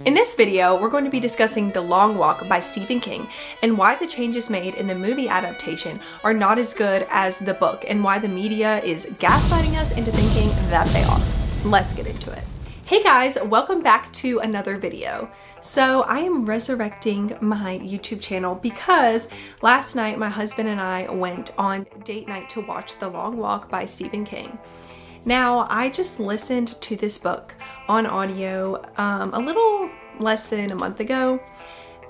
In this video, we're going to be discussing The Long Walk by Stephen King and why the changes made in the movie adaptation are not as good as the book and why the media is gaslighting us into thinking that they are. Let's get into it. Hey guys, welcome back to another video. So I am resurrecting my YouTube channel because last night my husband and I went on date night to watch The Long Walk by Stephen King. Now, I just listened to this book on audio a little less than a month ago,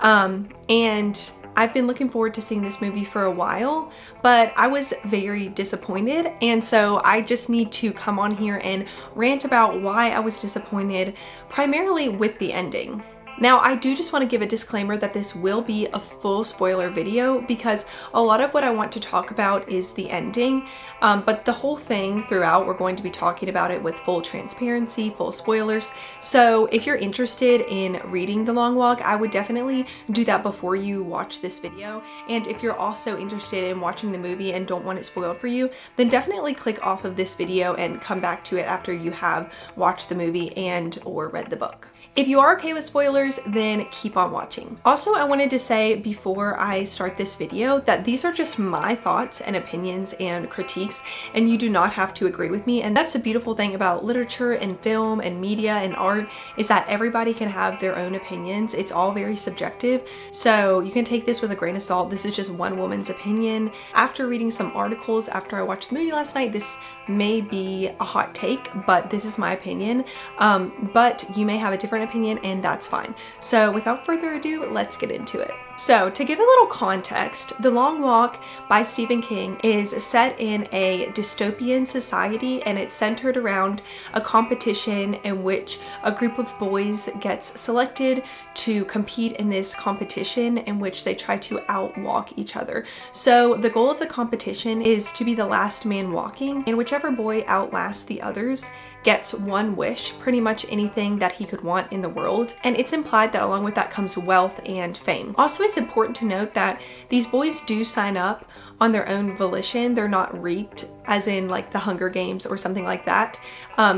and I've been looking forward to seeing this movie for a while, but I was very disappointed, and so I just need to come on here and rant about why I was disappointed, primarily with the ending. Now, I do just want to give a disclaimer that this will be a full spoiler video because a lot of what I want to talk about is the ending, but the whole thing throughout, we're going to be talking about it with full transparency, full spoilers. So if you're interested in reading The Long Walk, I would definitely do that before you watch this video. And if you're also interested in watching the movie and don't want it spoiled for you, then definitely click off of this video and come back to it after you have watched the movie and or read the book. If you are okay with spoilers, then keep on watching. Also, I wanted to say before I start this video that these are just my thoughts and opinions and critiques, and you do not have to agree with me. And that's the beautiful thing about literature and film and media and art, is that everybody can have their own opinions. It's all very subjective, so you can take this with a grain of salt. This is just one woman's opinion. After reading some articles after I watched the movie last night, this may be a hot take, but this is my opinion. But you may have a different opinion, and that's fine. So without further ado, let's get into it. So to give a little context, The Long Walk by Stephen King is set in a dystopian society, and it's centered around a competition in which a group of boys gets selected to compete in this competition in which they try to outwalk each other. So the goal of the competition is to be the last man walking, and whichever boy outlasts the others gets one wish, pretty much anything that he could want in the world. And it's implied that along with that comes wealth and fame. Also, it's important to note that these boys do sign up on their own volition. They're not reaped, as in like the Hunger Games or something like that.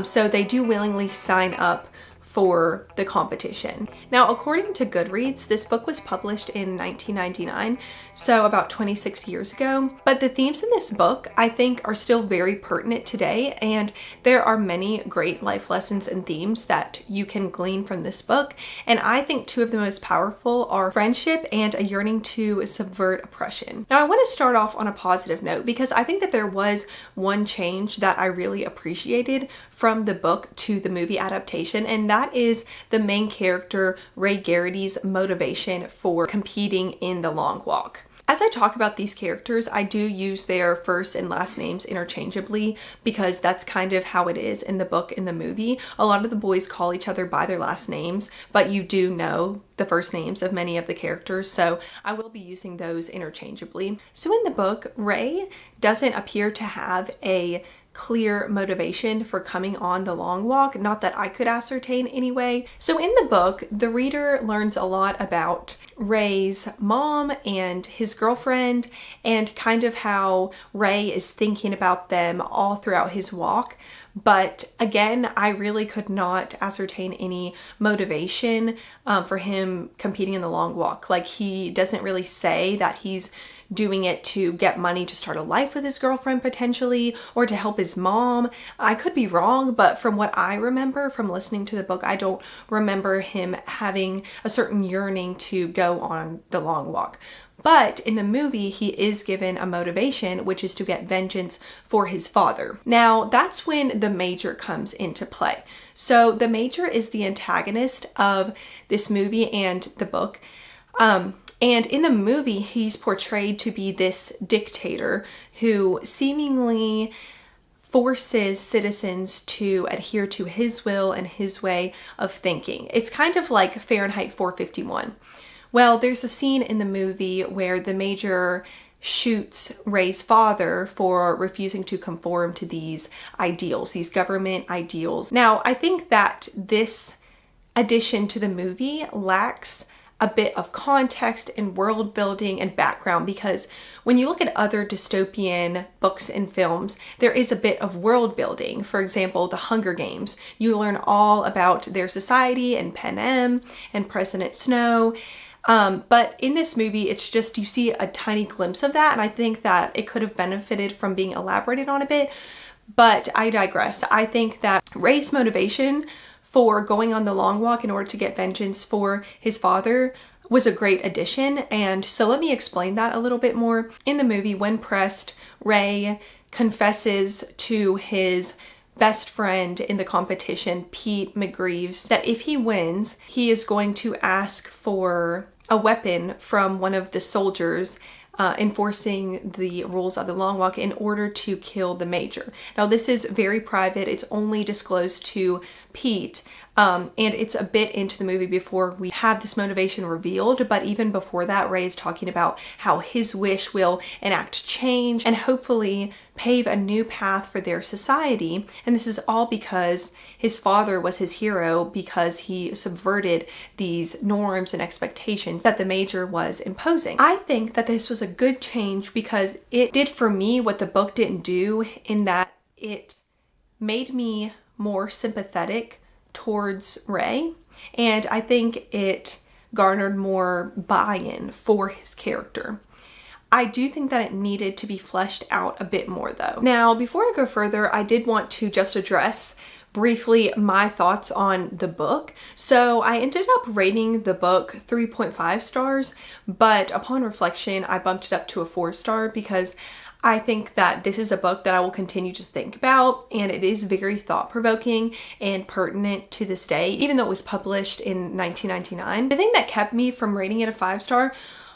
So they do willingly sign up for the competition. Now, according to Goodreads, this book was published in 1999, so about 26 years ago. But the themes in this book, I think, are still very pertinent today, and there are many great life lessons and themes that you can glean from this book. And I think two of the most powerful are friendship and a yearning to subvert oppression. Now, I want to start off on a positive note because I think that there was one change that I really appreciated from the book to the movie adaptation, and that is the main character, Ray Garrity's motivation for competing in The Long Walk. As I talk about these characters, I do use their first and last names interchangeably because that's kind of how it is in the book and the movie. A lot of the boys call each other by their last names, but you do know the first names of many of the characters, so I will be using those interchangeably. So in the book, Ray doesn't appear to have a clear motivation for coming on the long walk, not that I could ascertain anyway. So in the book, the reader learns a lot about Ray's mom and his girlfriend and kind of how Ray is thinking about them all throughout his walk. But again, I really could not ascertain any motivation for him competing in the long walk. Like, he doesn't really say that he's doing it to get money to start a life with his girlfriend potentially, or to help his mom. I could be wrong, but from what I remember from listening to the book, I don't remember him having a certain yearning to go on the long walk. But in the movie, he is given a motivation, which is to get vengeance for his father. Now, that's when the Major comes into play. So the Major is the antagonist of this movie and the book. And in the movie, he's portrayed to be this dictator who seemingly forces citizens to adhere to his will and his way of thinking. It's kind of like Fahrenheit 451. Well, there's a scene in the movie where the Major shoots Ray's father for refusing to conform to these ideals, these government ideals. Now, I think that this addition to the movie lacks a bit of context and world building and background, because when you look at other dystopian books and films, there is a bit of world building. For example, The Hunger Games. You learn all about their society and Panem and President Snow. But in this movie, it's just, you see a tiny glimpse of that, and I think that it could have benefited from being elaborated on a bit, but I digress. I think that Ray's motivation for going on the long walk in order to get vengeance for his father was a great addition, and so let me explain that a little bit more. In the movie, when pressed, Ray confesses to his best friend in the competition, Pete McGreaves, that if he wins, he is going to ask for a weapon from one of the soldiers enforcing the rules of the long walk in order to kill the major. Now, this is very private. It's only disclosed to Pete, and it's a bit into the movie before we have this motivation revealed, but even before that, Ray is talking about how his wish will enact change and hopefully pave a new path for their society. And this is all because his father was his hero, because he subverted these norms and expectations that the major was imposing. I think that this was a good change because it did for me what the book didn't do, in that it made me more sympathetic towards Ray, and I think it garnered more buy-in for his character. I do think that it needed to be fleshed out a bit more though. Now, before I go further, I did want to just address briefly my thoughts on the book. So I ended up rating the book 3.5 stars, but upon reflection, I bumped it up to a 4-star because I think that this is a book that I will continue to think about, and it is very thought-provoking and pertinent to this day, even though it was published in 1999. The thing that kept me from rating it a 5-star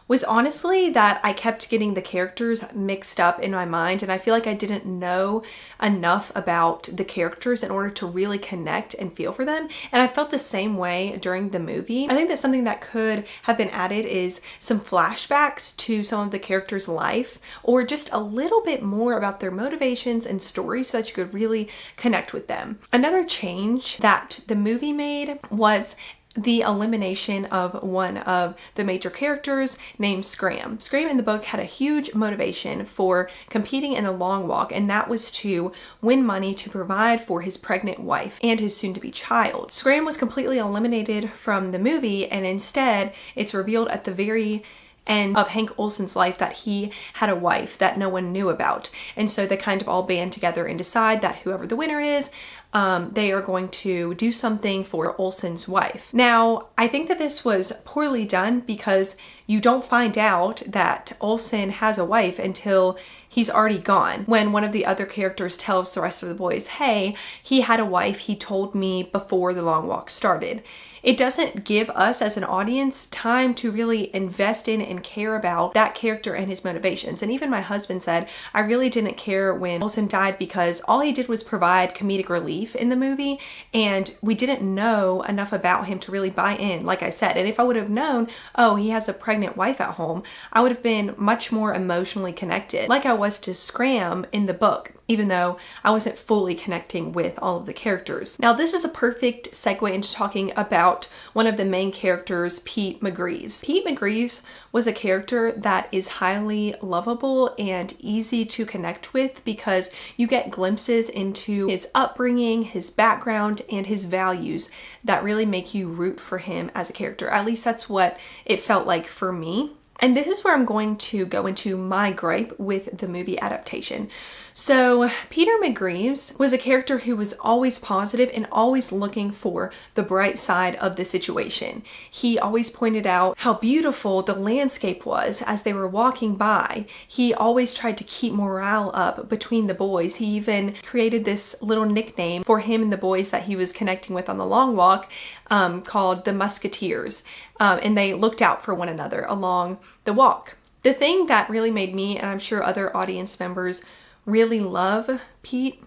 was honestly that I kept getting the characters mixed up in my mind, and I feel like I didn't know enough about the characters in order to really connect and feel for them, and I felt the same way during the movie. I think that something that could have been added is some flashbacks to some of the characters' life, or just a little bit more about their motivations and stories so that you could really connect with them. Another change that the movie made was the elimination of one of the major characters named Scram. Scram in the book had a huge motivation for competing in the long walk, and that was to win money to provide for his pregnant wife and his soon-to-be child. Scram was completely eliminated from the movie, and instead it's revealed at the very end of Hank Olsen's life that he had a wife that no one knew about. And so they kind of all band together and decide that whoever the winner is, they are going to do something for Olsen's wife. Now, I think that this was poorly done because you don't find out that Olsen has a wife until he's already gone. When one of the other characters tells the rest of the boys, hey, he had a wife, he told me before the long walk started. It doesn't give us as an audience time to really invest in and care about that character and his motivations. And even my husband said, I really didn't care when Olsen died because all he did was provide comedic relief in the movie, and we didn't know enough about him to really buy in, like I said. And if I would have known, oh, he has a pregnant wife at home, I would have been much more emotionally connected, like I was to Scram in the book, even though I wasn't fully connecting with all of the characters. Now, this is a perfect segue into talking about one of the main characters, Pete McGreaves. Pete McGreaves was a character that is highly lovable and easy to connect with because you get glimpses into his upbringing, his background, and his values that really make you root for him as a character. At least that's what it felt like for me. And this is where I'm going to go into my gripe with the movie adaptation. So Peter McGreaves was a character who was always positive and always looking for the bright side of the situation. He always pointed out how beautiful the landscape was as they were walking by. He always tried to keep morale up between the boys. He even created this little nickname for him and the boys that he was connecting with on the long walk called the Musketeers. And they looked out for one another along the walk. The thing that really made me, and I'm sure other audience members, really love Pete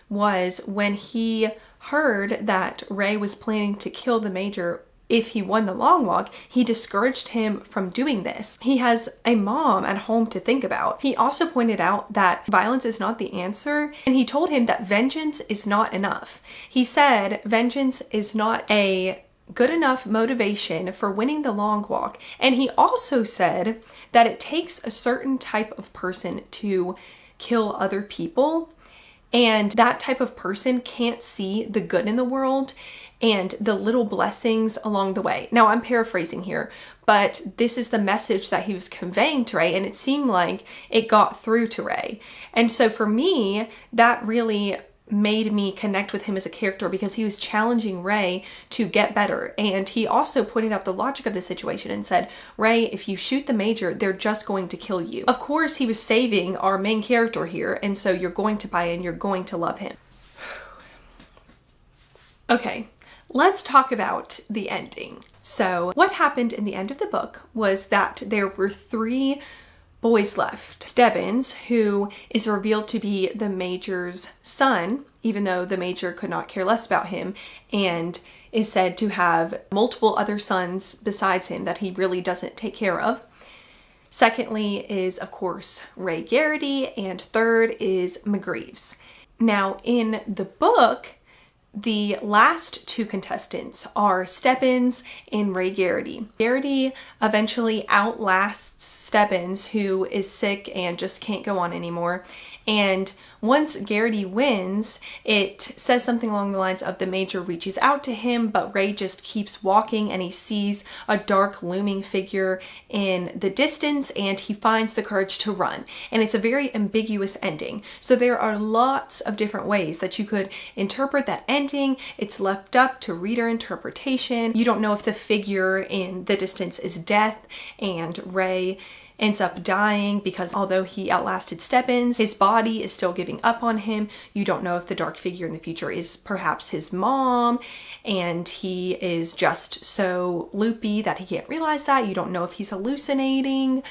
was when he heard that Ray was planning to kill the major if he won the long walk, he discouraged him from doing this. He has a mom at home to think about. He also pointed out that violence is not the answer, and he told him that vengeance is not enough. He said vengeance is not a good enough motivation for winning the long walk. And he also said that it takes a certain type of person to kill other people, and that type of person can't see the good in the world and the little blessings along the way. Now, I'm paraphrasing here, but this is the message that he was conveying to Ray, and it seemed like it got through to Ray. And so for me, that really made me connect with him as a character, because he was challenging Ray to get better. And he also pointed out the logic of the situation and said, Ray, if you shoot the Major, they're just going to kill you. Of course, he was saving our main character here, and so you're going to buy in, you're going to love him. Okay, let's talk about the ending. So what happened in the end of the book was that there were 3 boys left. Stebbins, who is revealed to be the Major's son, even though the Major could not care less about him, and is said to have multiple other sons besides him that he really doesn't take care of. Secondly is, of course, Ray Garrity, and third is McGreaves. Now, in the book, the last 2 contestants are Stebbins and Ray Garrity. Garrity eventually outlasts Stebbins, who is sick and just can't go on anymore. And once Garrity wins, it says something along the lines of the Major reaches out to him, but Ray just keeps walking and he sees a dark looming figure in the distance and he finds the courage to run. And it's a very ambiguous ending. So there are lots of different ways that you could interpret that ending. It's left up to reader interpretation. You don't know if the figure in the distance is Death and Ray ends up dying, because although he outlasted Stebbins, his body is still giving up on him. You don't know if the dark figure in the future is perhaps his mom, and he is just so loopy that he can't realize that. You don't know if he's hallucinating.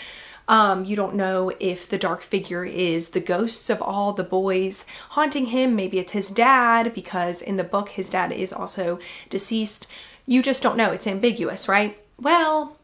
You don't know if the dark figure is the ghosts of all the boys haunting him. Maybe it's his dad, because in the book his dad is also deceased. You just don't know. It's ambiguous, right? Well,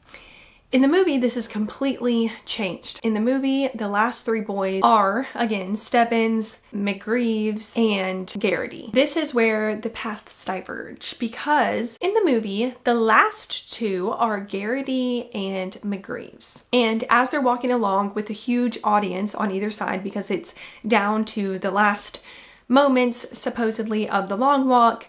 in the movie, this is completely changed. In the movie, the last 3 boys are, again, Stebbins, McGreaves, and Garrity. This is where the paths diverge, because in the movie, the last 2 are Garrity and McGreaves. And as they're walking along with a huge audience on either side, because it's down to the last moments, supposedly, of the long walk,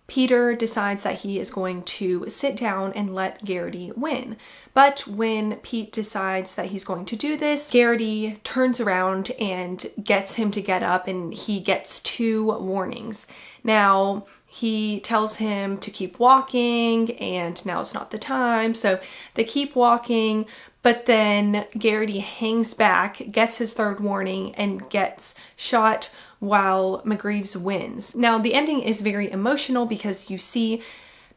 Peter decides that he is going to sit down and let Garrity win. But when Pete decides that he's going to do this, Garrity turns around and gets him to get up, and he gets 2 warnings. Now, he tells him to keep walking, and now it's not the time, so they keep walking, but then Garrity hangs back, gets his 3rd warning, and gets shot while McGreaves wins. Now, the ending is very emotional because you see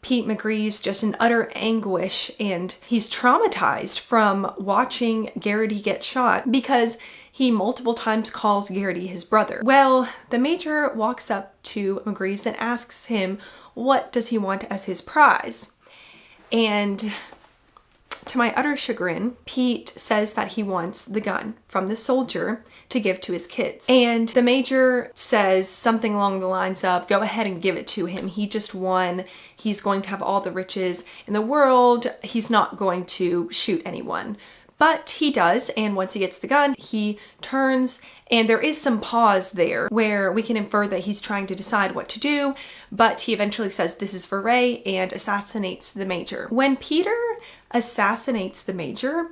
Pete McGreaves just in utter anguish, and he's traumatized from watching Garrity get shot because he multiple times calls Garrity his brother. Well, the Major walks up to McGreaves and asks him what does he want as his prize. And to my utter chagrin, Pete says that he wants the gun from the soldier to give to his kids. And the Major says something along the lines of, go ahead and give it to him. He just won. He's going to have all the riches in the world. He's not going to shoot anyone. But he does, and once he gets the gun, he turns, and there is some pause there where we can infer that he's trying to decide what to do, but he eventually says this is for Ray and assassinates the Major. When Peter assassinates the Major,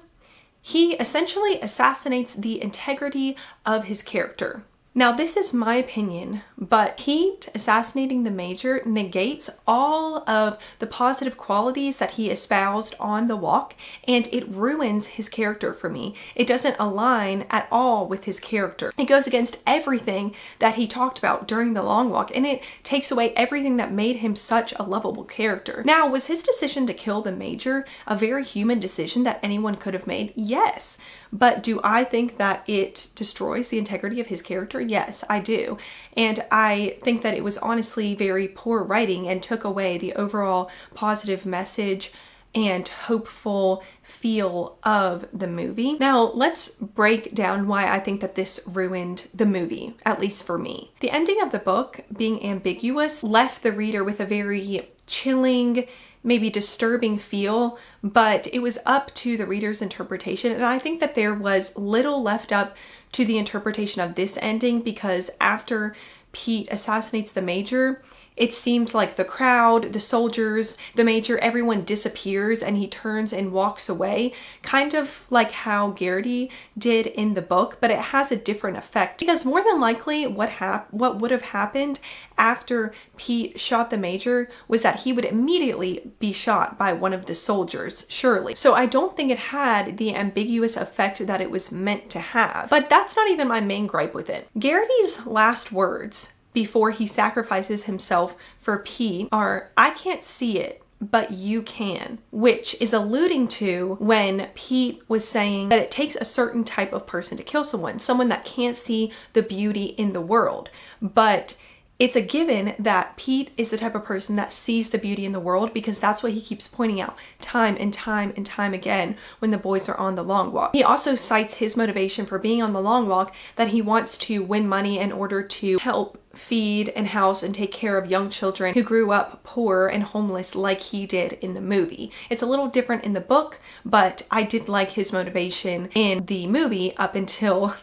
he essentially assassinates the integrity of his character. Now, this is my opinion, but Pete assassinating the Major negates all of the positive qualities that he espoused on the walk, and it ruins his character for me. It doesn't align at all with his character. It goes against everything that he talked about during the long walk, and it takes away everything that made him such a lovable character. Now, was his decision to kill the Major a very human decision that anyone could have made? Yes. But do I think that it destroys the integrity of his character? Yes, I do. And I think that it was honestly very poor writing and took away the overall positive message and hopeful feel of the movie. Now, let's break down why I think that this ruined the movie, at least for me. The ending of the book, being ambiguous, left the reader with a very chilling, maybe disturbing feel, but it was up to the reader's interpretation. And I think that there was little left up to the interpretation of this ending, because after Pete assassinates the Major, it seems like the crowd, the soldiers, the Major, everyone disappears and he turns and walks away, kind of like how Garrity did in the book, but it has a different effect, because more than likely what would have happened after Pete shot the Major was that he would immediately be shot by one of the soldiers, surely. So I don't think it had the ambiguous effect that it was meant to have. But that's not even my main gripe with it. Garrity's last words before he sacrifices himself for Pete are, "I can't see it, but you can," which is alluding to when Pete was saying that it takes a certain type of person to kill someone that can't see the beauty in the world. But it's a given that Pete is the type of person that sees the beauty in the world, because that's what he keeps pointing out time and time and time again when the boys are on the long walk. He also cites his motivation for being on the long walk, that he wants to win money in order to help feed and house and take care of young children who grew up poor and homeless like he did in the movie. It's a little different in the book, but I did like his motivation in the movie up until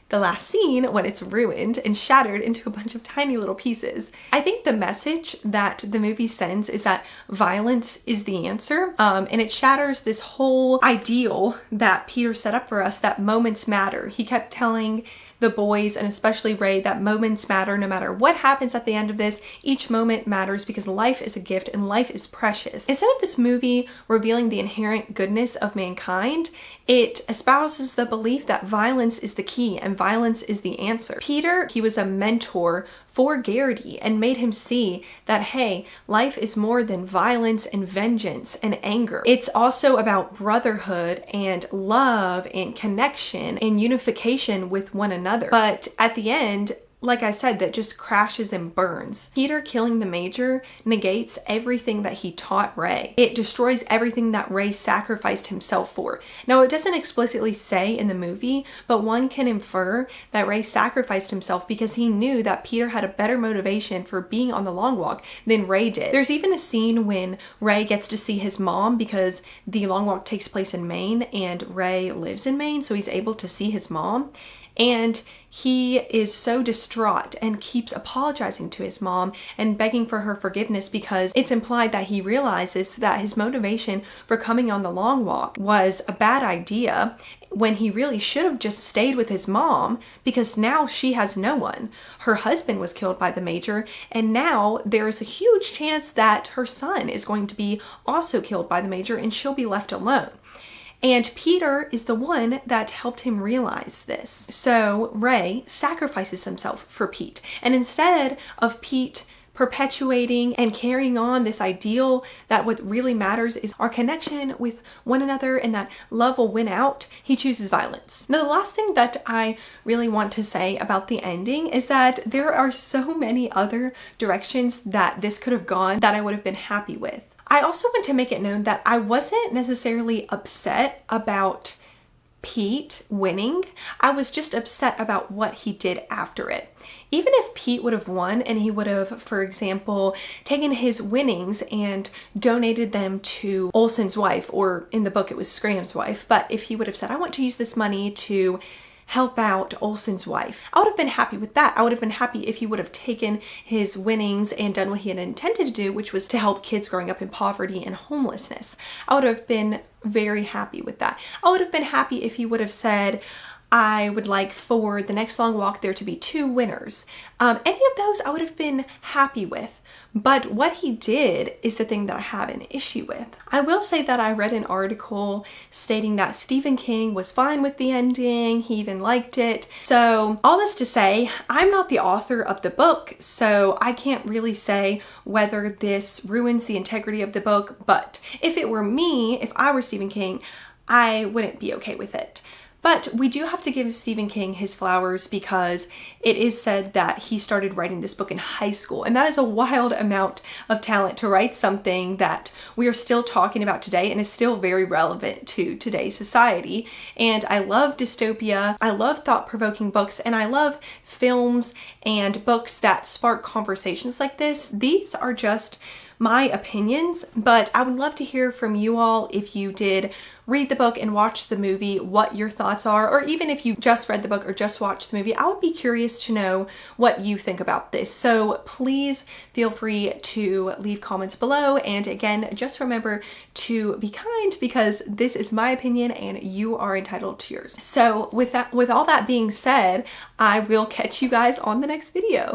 the last scene when it's ruined and shattered into a bunch of tiny little pieces. I think the message that the movie sends is that violence is the answer, and it shatters this whole ideal that Peter set up for us, that moments matter. He kept telling the boys, and especially Ray, that moments matter. No matter what happens at the end of this, each moment matters, because life is a gift and life is precious. Instead of this movie revealing the inherent goodness of mankind, it espouses the belief that violence is the key and violence is the answer. Peter, he was a mentor for Garrity and made him see that, hey, life is more than violence and vengeance and anger. It's also about brotherhood and love and connection and unification with one another. But at the end, like I said, that just crashes and burns. Peter killing the Major negates everything that he taught Ray. It destroys everything that Ray sacrificed himself for. Now, it doesn't explicitly say in the movie, but one can infer that Ray sacrificed himself because he knew that Peter had a better motivation for being on the long walk than Ray did. There's even a scene when Ray gets to see his mom, because the long walk takes place in Maine and Ray lives in Maine, so he's able to see his mom. And he is so distraught and keeps apologizing to his mom and begging for her forgiveness, because it's implied that he realizes that his motivation for coming on the long walk was a bad idea, when he really should have just stayed with his mom, because now she has no one. Her husband was killed by the Major, and now there is a huge chance that her son is going to be also killed by the Major, and she'll be left alone. And Peter is the one that helped him realize this. So Ray sacrifices himself for Pete. And instead of Pete perpetuating and carrying on this ideal that what really matters is our connection with one another and that love will win out, he chooses violence. Now, the last thing that I really want to say about the ending is that there are so many other directions that this could have gone that I would have been happy with. I also want to make it known that I wasn't necessarily upset about Pete winning. I was just upset about what he did after it. Even if Pete would have won and he would have, for example, taken his winnings and donated them to Olsen's wife, or in the book it was Scram's wife, but if he would have said, I want to use this money to help out Olsen's wife, I would have been happy with that. I would have been happy if he would have taken his winnings and done what he had intended to do, which was to help kids growing up in poverty and homelessness. I would have been very happy with that. I would have been happy if he would have said, I would like for the next long walk there to be 2 winners. Any of those I would have been happy with. But what he did is the thing that I have an issue with. I will say that I read an article stating that Stephen King was fine with the ending. He even liked it. So all this to say, I'm not the author of the book, so I can't really say whether this ruins the integrity of the book. But if it were me, if I were Stephen King, I wouldn't be okay with it. But we do have to give Stephen King his flowers, because it is said that he started writing this book in high school. And that is a wild amount of talent to write something that we are still talking about today and is still very relevant to today's society. And I love dystopia, I love thought-provoking books, and I love films and books that spark conversations like this. These are just my opinions, but I would love to hear from you all if you did read the book and watch the movie, what your thoughts are, or even if you just read the book or just watched the movie, I would be curious to know what you think about this. So please feel free to leave comments below, and again, just remember to be kind, because this is my opinion and you are entitled to yours. So with all that being said, I will catch you guys on the next video.